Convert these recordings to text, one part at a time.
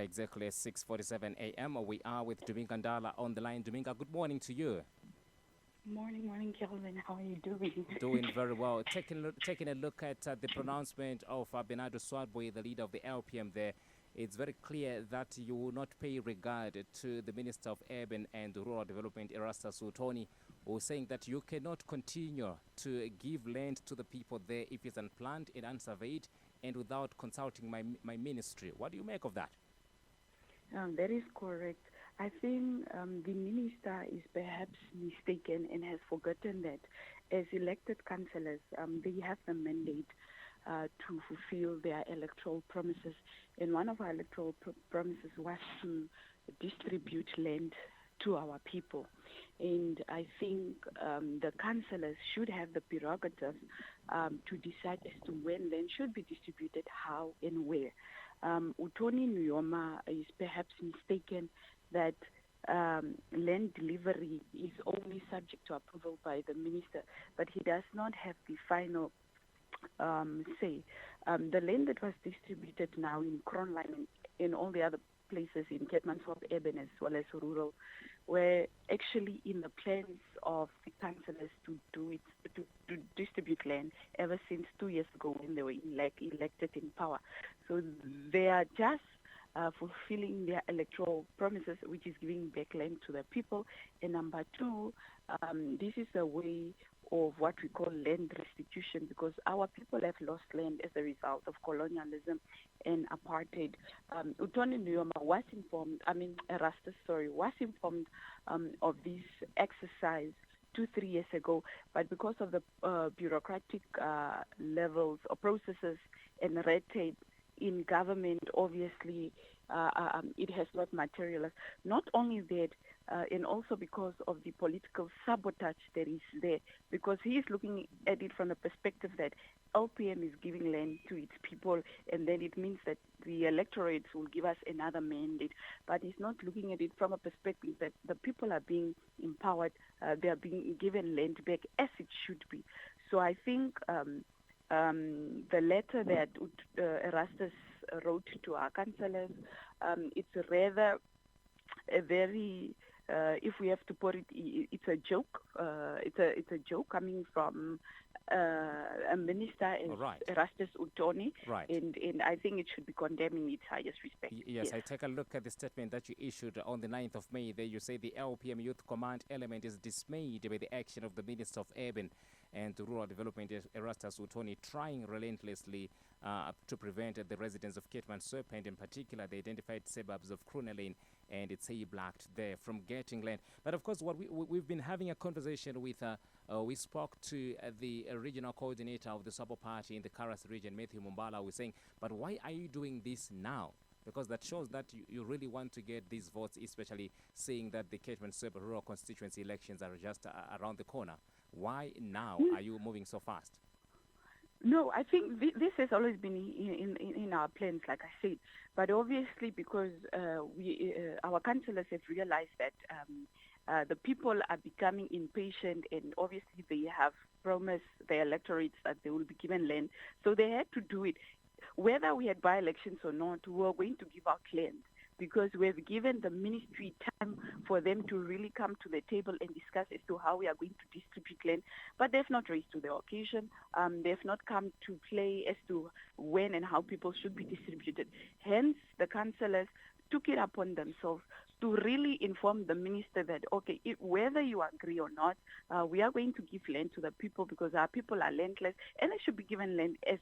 Exactly 6:47 a.m. We are with Dominga Ndala on the line. Dominga, good morning to you. Morning, Kelvin. How are you doing? Doing very well. Taking a look at the pronouncement of Bernardo Swabwe, the leader of the LPM there, it's very clear that you will not pay regard to the Minister of Urban and Rural Development, Erastus Utoni, who is saying that you cannot continue to give land to the people there if it's unplanned and unsurveyed and without consulting my ministry. What do you make of that? That is correct. I think the minister is perhaps mistaken and has forgotten that as elected councillors, they have the mandate to fulfill their electoral promises. And one of our electoral promises was to distribute land to our people. And I think the councillors should have the prerogative to decide as to when land should be distributed, how, and where. Utoni Nuyoma is perhaps mistaken that land delivery is only subject to approval by the minister, but he does not have the final say. The land that was distributed now in Kronline and in all the other places in Keetmanshoop urban as well as rural were actually in the plans of the councillors to distribute land ever since 2 years ago when they were elected in power. So they are just fulfilling their electoral promises, which is giving back land to the people. And number two, this is a way of what we call land restitution, because our people have lost land as a result of colonialism and apartheid. Utoni Nuyoma was informed, Erastus, was informed of this exercise 2-3 years ago, but because of the bureaucratic levels or processes and red tape in government, obviously, it has not materialized. Not only that, and also because of the political sabotage that is there, because he is looking at it from the perspective that LPM is giving land to its people, and then it means that the electorates will give us another mandate. But he's not looking at it from a perspective that the people are being empowered, they are being given land back as it should be. So I think the letter that Erastus wrote to our councillors, it's rather a very, if we have to put it, it's a joke. It's a joke coming from a minister as Right. Erastus Utoni, Right. and I think it should be condemned in its highest respect. Yes, I take a look at the statement that you issued on the 9th of May. There you say the LPM Youth Command element is dismayed by the action of the Minister of Urban and Rural Development, Erastus Utoni, trying relentlessly to prevent the residents of Keetmanshoop, and in particular the identified suburbs of Kronelane and it's Blacked there from getting land. But of course, what we've been having a conversation with, we spoke to the regional coordinator of the Sabo Party in the Karas region, Matthew Mumbala, was saying, but why are you doing this now? Because that shows that you really want to get these votes, especially seeing that the Keetmanshoop rural constituency elections are just around the corner. Why now are you moving so fast? No, I think this has always been in our plans, like I said. But obviously, because our councillors have realized that the people are becoming impatient, and obviously they have promised their electorates that they will be given land, so they had to do it. Whether we had by-elections or not, we were going to give out land, because we have given the ministry time for them to really come to the table and discuss as to how we are going to distribute land. But they've not raised to the occasion. They've not come to play as to when and how people should be distributed. Hence, the councillors took it upon themselves to really inform the minister that, okay, whether you agree or not, we are going to give land to the people because our people are landless and they should be given land as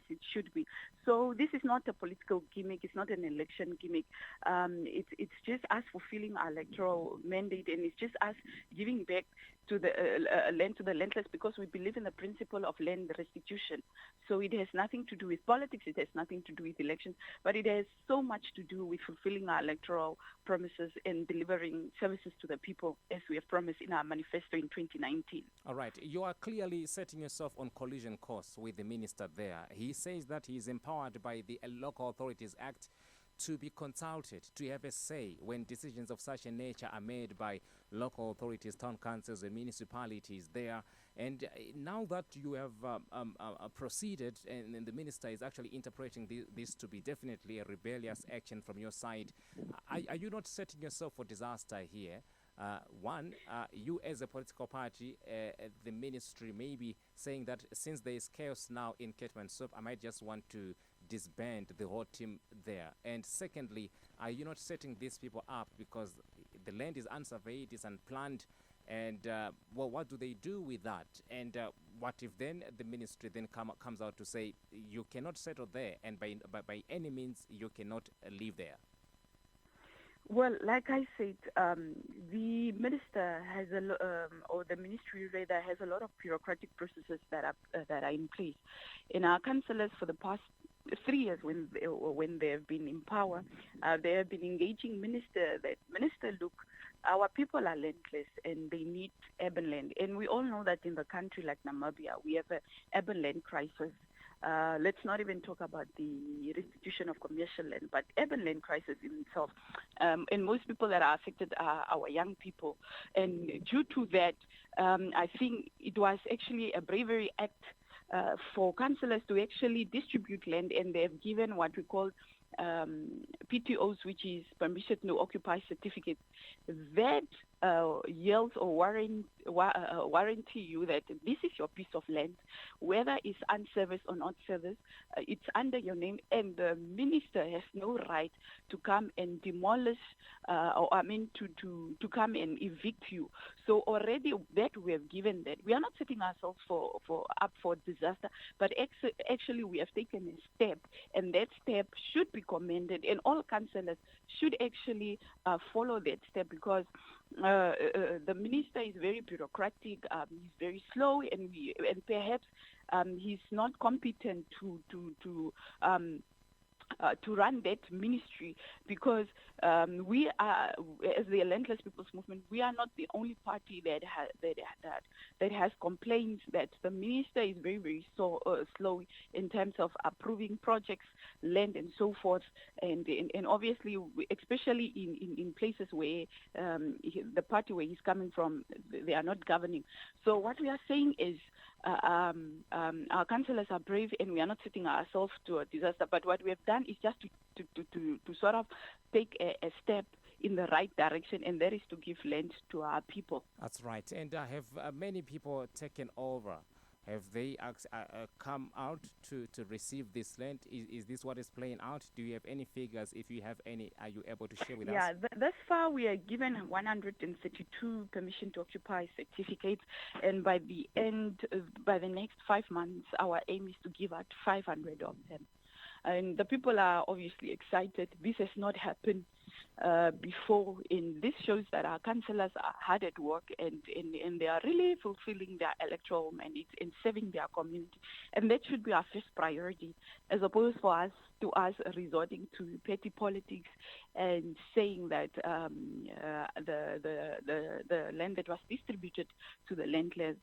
it should be. So this is not a political gimmick. It's not an election gimmick. It's just us fulfilling our electoral mandate, and it's just us giving back to the land to the landless, because we believe in the principle of land restitution. So it has nothing to do with politics. It has nothing to do with elections, but it has so much to do with fulfilling our electoral promises and delivering services to the people as we have promised in our manifesto in 2019. All right. You are clearly setting yourself on collision course with the minister there. He says that he is empowered by the Local Authorities Act to be consulted, to have a say when decisions of such a nature are made by local authorities, town councils and municipalities there. And now that you have proceeded, and the minister is actually interpreting this to be definitely a rebellious action from your side, are you not setting yourself for disaster here? One, you as a political party, the ministry may be saying that since there is chaos now in Keetmanshoop, I might just want to disband the whole team there. And secondly, are you not setting these people up because the land is unsurveyed, is unplanned, and well, what do they do with that? And what if then the ministry then comes out to say you cannot settle there, and by any means you cannot live there? Well, like I said, the minister has or the ministry rather has a lot of bureaucratic processes that are in place. In our councillors for the past 3 years, when they have been in power, they have been engaging minister that minister, look, our people are landless and they need urban land, and we all know that in the country like Namibia, we have an urban land crisis. Let's not even talk about the restitution of commercial land, but urban land crisis in itself. And most people that are affected are our young people. And due to that, I think it was actually a bravery act for councillors to actually distribute land, and they have given what we call PTOs, which is permission to occupy certificates. That yields or warranty you that this is your piece of land, whether it's unserviced or not serviced, it's under your name, and the minister has no right to come and demolish, to come and evict you. So already that we have given that. We are not setting ourselves up for disaster, but actually we have taken a step, and that step should be commended, and all councillors should actually follow that step, because the minister is very bureaucratic, he's very slow, and perhaps he's not competent to run that ministry, because we are, as the Landless People's Movement, we are not the only party that has complaints that the minister is very, very slow in terms of approving projects, land, and so forth, and obviously, especially in places where the party where he's coming from, they are not governing. So what we are saying is, our councillors are brave, and we are not setting ourselves to a disaster. But what we have done is just to sort of take a step in the right direction, and that is to give land to our people. That's right. And have many people taken over? Have they come out to receive this land? Is this what is playing out? Do you have any figures? If you have any, are you able to share with us? Yeah, thus far we are given 132 permission to occupy certificates, and by the next 5 months, our aim is to give out 500 of them. And the people are obviously excited. This has not happened before, and this shows that our councillors are hard at work, and they are really fulfilling their electoral mandate and serving their community. And that should be our first priority, as opposed for us resorting to petty politics and saying that the land that was distributed to the landless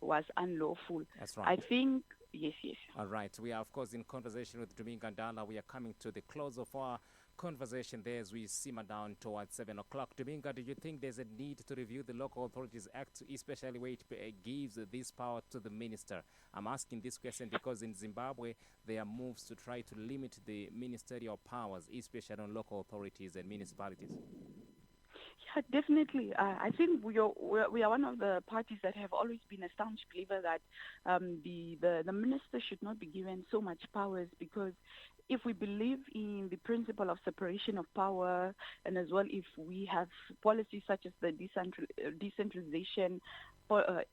was unlawful. That's right. I think. Yes. All right. We are, of course, in conversation with Duminga Ndala. We are coming to the close of our conversation there as we simmer down towards 7 o'clock. Duminga, do you think there's a need to review the Local Authorities Act, especially where it gives this power to the minister? I'm asking this question because in Zimbabwe, there are moves to try to limit the ministerial powers, especially on local authorities and municipalities. Yeah, definitely. I think we are one of the parties that have always been a staunch believer that the minister should not be given so much powers, because if we believe in the principle of separation of power, and as well if we have policies such as the Decentralization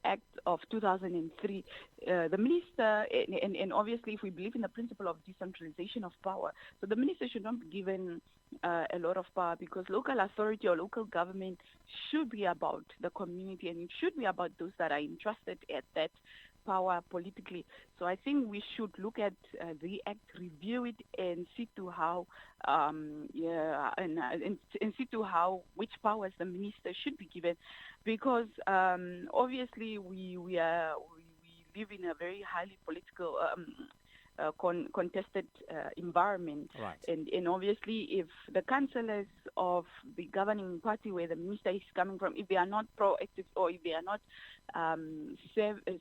Act of 2003, the minister, and obviously if we believe in the principle of decentralization of power, so the minister should not be given a lot of power, because local authority or local government should be about the community, and it should be about those that are entrusted at that power politically. So I think we should look at the act, review it, and see to how and see to how which powers the minister should be given, because obviously we live in a very highly political contested environment. Right. And obviously, if the councillors of the governing party where the minister is coming from, if they are not proactive or if they are not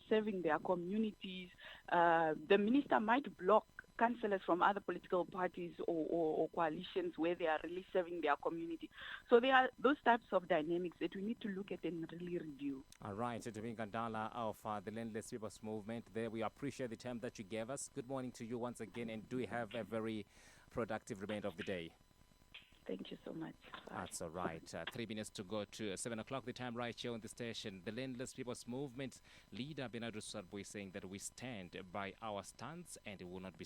serving their communities, the minister might block councillors from other political parties or coalitions where they are really serving their community. So there are those types of dynamics that we need to look at and really review. All right, Dumi Gandala of the Landless People's Movement there. We appreciate the time that you gave us. Good morning to you once again, and do have a very productive remainder of the day. Thank you so much. Bye. That's all right. 3 minutes to go to 7 o'clock, the time right here on the station. The Landless People's Movement leader, Benadu Sarboy, saying that we stand by our stance and will not be